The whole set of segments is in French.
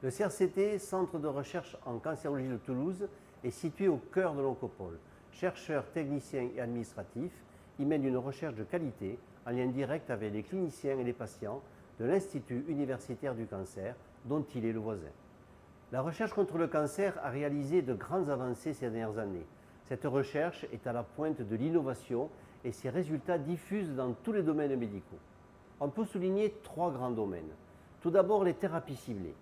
Le CRCT, Centre de recherche en cancérologie de Toulouse, est situé au cœur de l'Oncopole. Chercheurs, techniciens et administratifs y mènent une recherche de qualité en lien direct avec les cliniciens et les patients de l'Institut universitaire du cancer, dont il est le voisin. La recherche contre le cancer a réalisé de grandes avancées ces dernières années. Cette recherche est à la pointe de l'innovation et ses résultats diffusent dans tous les domaines médicaux. On peut souligner 3 grands domaines. Tout d'abord, les thérapies ciblées.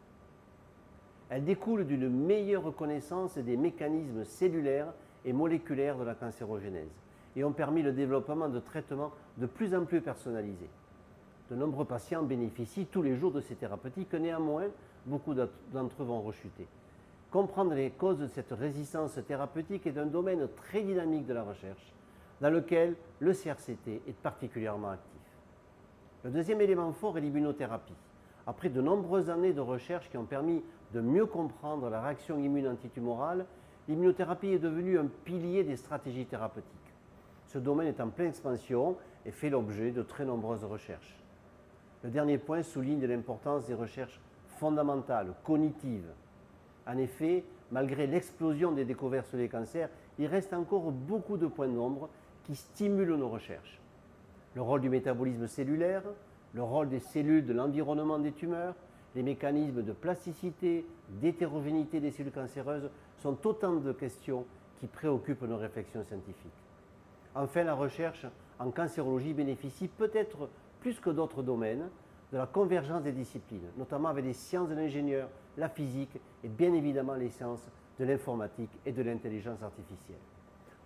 Elles découlent d'une meilleure connaissance des mécanismes cellulaires et moléculaires de la cancérogénèse et ont permis le développement de traitements de plus en plus personnalisés. De nombreux patients bénéficient tous les jours de ces thérapeutiques, néanmoins, beaucoup d'entre eux vont rechuter. Comprendre les causes de cette résistance thérapeutique est un domaine très dynamique de la recherche, dans lequel le CRCT est particulièrement actif. Le deuxième élément fort est l'immunothérapie. Après de nombreuses années de recherche qui ont permis de mieux comprendre la réaction immune antitumorale, l'immunothérapie est devenue un pilier des stratégies thérapeutiques. Ce domaine est en pleine expansion et fait l'objet de très nombreuses recherches. Le dernier point souligne l'importance des recherches fondamentales, cognitives. En effet, malgré l'explosion des découvertes sur les cancers, il reste encore beaucoup de points d'ombre qui stimulent nos recherches. Le rôle du métabolisme cellulaire, le rôle des cellules de l'environnement des tumeurs, les mécanismes de plasticité, d'hétérogénéité des cellules cancéreuses sont autant de questions qui préoccupent nos réflexions scientifiques. Enfin, la recherche en cancérologie bénéficie peut-être plus que d'autres domaines de la convergence des disciplines, notamment avec les sciences de l'ingénieur, la physique et bien évidemment les sciences de l'informatique et de l'intelligence artificielle.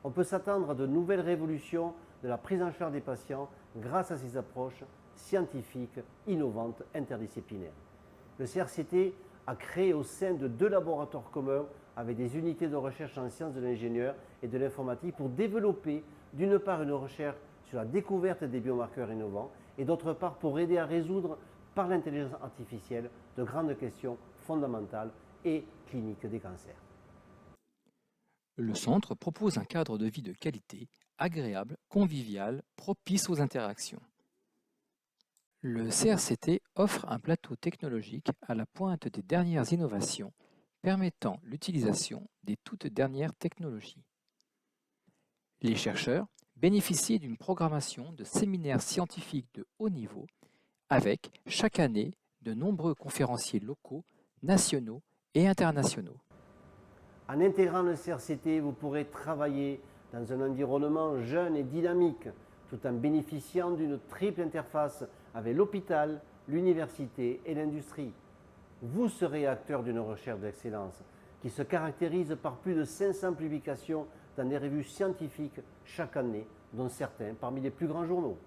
On peut s'attendre à de nouvelles révolutions de la prise en charge des patients grâce à ces approches scientifiques, innovantes, interdisciplinaires. Le CRCT a créé au sein de 2 laboratoires communs avec des unités de recherche en sciences de l'ingénieur et de l'informatique pour développer d'une part une recherche sur la découverte des biomarqueurs innovants et d'autre part pour aider à résoudre par l'intelligence artificielle de grandes questions fondamentales et cliniques des cancers. Le centre propose un cadre de vie de qualité, agréable, convivial, propice aux interactions. Le CRCT offre un plateau technologique à la pointe des dernières innovations, permettant l'utilisation des toutes dernières technologies. Les chercheurs bénéficient d'une programmation de séminaires scientifiques de haut niveau, avec chaque année de nombreux conférenciers locaux, nationaux et internationaux. En intégrant le CRCT, vous pourrez travailler dans un environnement jeune et dynamique, tout en bénéficiant d'une triple interface avec l'hôpital, l'université et l'industrie. Vous serez acteur d'une recherche d'excellence qui se caractérise par plus de 500 publications dans des revues scientifiques chaque année, dont certains parmi les plus grands journaux.